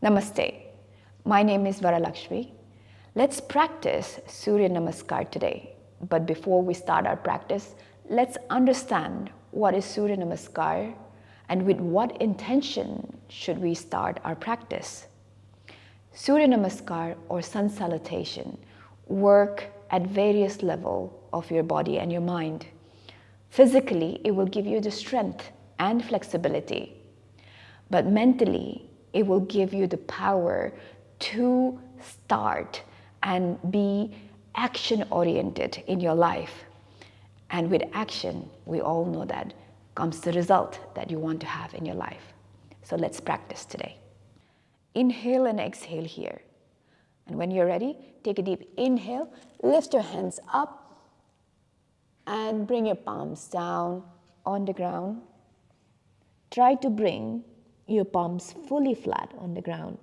Namaste. My name is Varalakshmi. Let's practice Suryanamaskar today. But before we start our practice, let's understand what is Suryanamaskar and with what intention should we start our practice. Suryanamaskar or sun salutation work at various levels of your body and your mind. Physically, it will give you the strength and flexibility. But mentally, it will give you the power to start and be action-oriented in your life. And with action, we all know that comes the result that you want to have in your life. So let's practice today. Inhale and exhale here. And when you're ready, take a deep inhale, lift your hands up, and bring your palms down on the ground. Try to bring your palms fully flat on the ground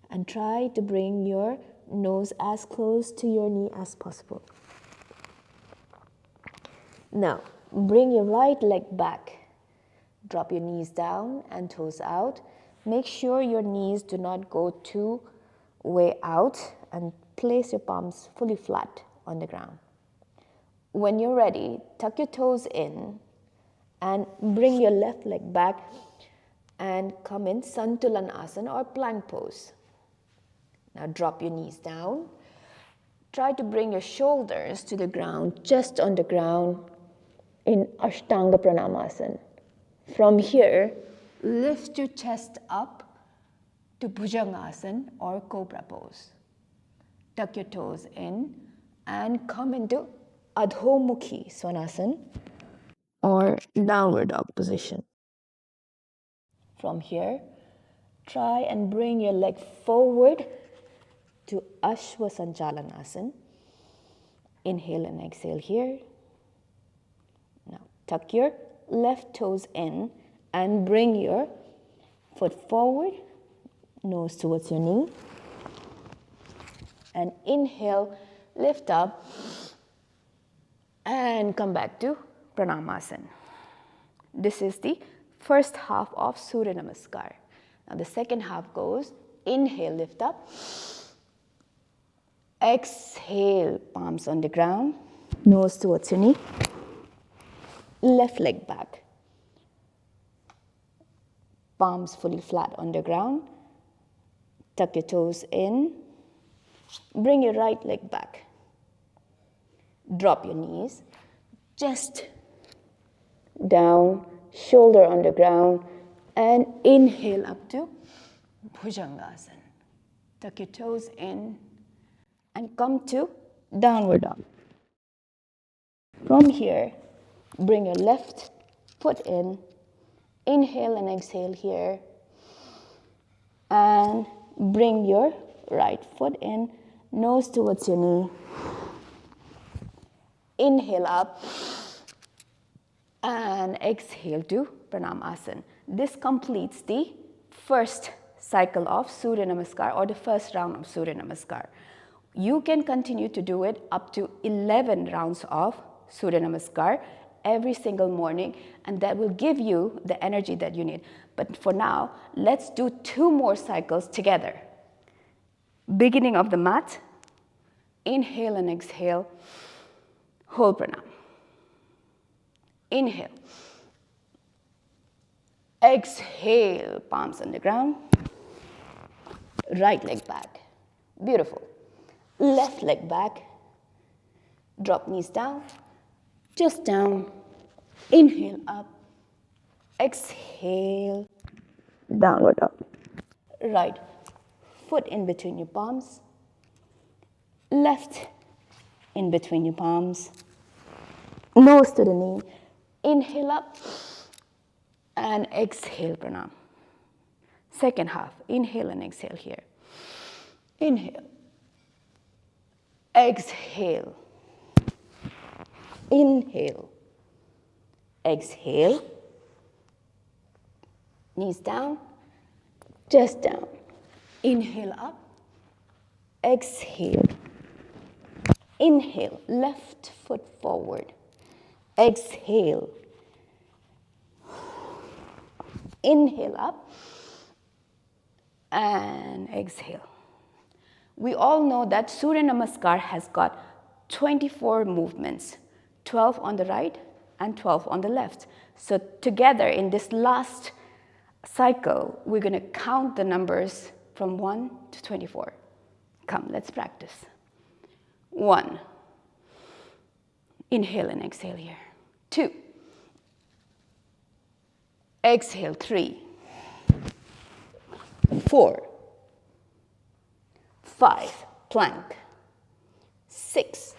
and try to bring your nose as close to your knee as possible. Now, bring your right leg back. Drop your knees down and toes out. Make sure your knees do not go too way out and place your palms fully flat on the ground. When you're ready, tuck your toes in and bring your left leg back and come in Santulanasana or plank pose. Now drop your knees down. Try to bring your shoulders to the ground, just on the ground in Ashtanga Pranamasana. From here, lift your chest up to Bhujangasana or Cobra pose. Tuck your toes in and come into Adho-Mukhi Svanasana or downward dog position. From here, try and bring your leg forward to Ashwa Sanchalanasana. Inhale and exhale here. Now tuck your left toes in and bring your foot forward, nose towards your knee. And inhale, lift up and come back to Pranamasana. This is the first half of Suryanamaskar. Now the second half goes, inhale, lift up. Exhale, palms on the ground, nose towards your knee. Left leg back. Palms fully flat on the ground. Tuck your toes in. Bring your right leg back. Drop your knees. Just down, shoulder on the ground, and inhale up to Bhujangasana. Tuck your toes in and come to downward dog. From here, bring your left foot in, inhale and exhale here, and bring your right foot in, nose towards your knee. Inhale up and exhale to Pranamasana. This completes the first cycle of Suryanamaskar or the first round of Suryanamaskar. You can continue to do it up to 11 rounds of Suryanamaskar every single morning, and that will give you the energy that you need. But for now, let's do 2 more cycles together. Beginning of the mat, inhale and exhale, whole pranam. Inhale. Exhale, palms on the ground. Right leg back. Beautiful. Left leg back. Drop knees down. Just down. Inhale up. Exhale. Downward dog. Right foot in between your palms. Left in between your palms. Nose to the knee. Inhale up and exhale pranam. Second half, inhale and exhale here. Inhale. Exhale. Inhale. Exhale. Knees down, chest down. Inhale up. Exhale. Inhale, left foot forward. Exhale. Inhale up. and exhale. We all know that Suryanamaskar has got 24 movements, 12 on the right and 12 on the left. So together in this last cycle, we're going to count the numbers from 1 to 24. Come, let's practice. 1. Inhale and exhale here. 2. Exhale, 3. 4. 5. Plank. 6.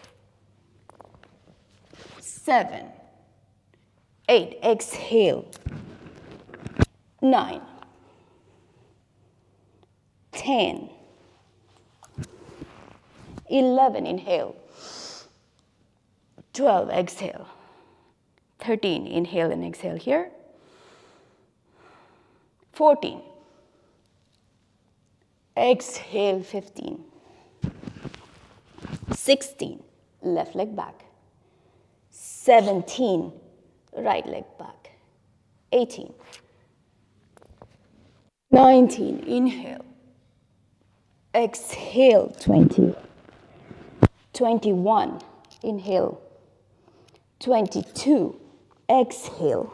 7. 8. Exhale. 9. 10. 11. Inhale. 12. Exhale. 13. Inhale and exhale here. 14. Exhale, 15. 16. Left leg back. 17. Right leg back. 18. 19. Inhale. Exhale, 20. 21. Inhale. 22. Exhale.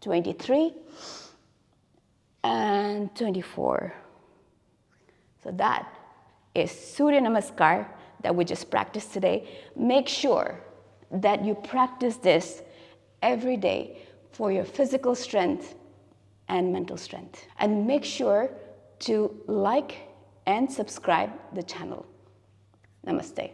23. And 24. So that is Suryanamaskar that we just practiced today. Make sure that you practice this every day for your physical strength and mental strength. And make sure to like and subscribe the channel. Namaste.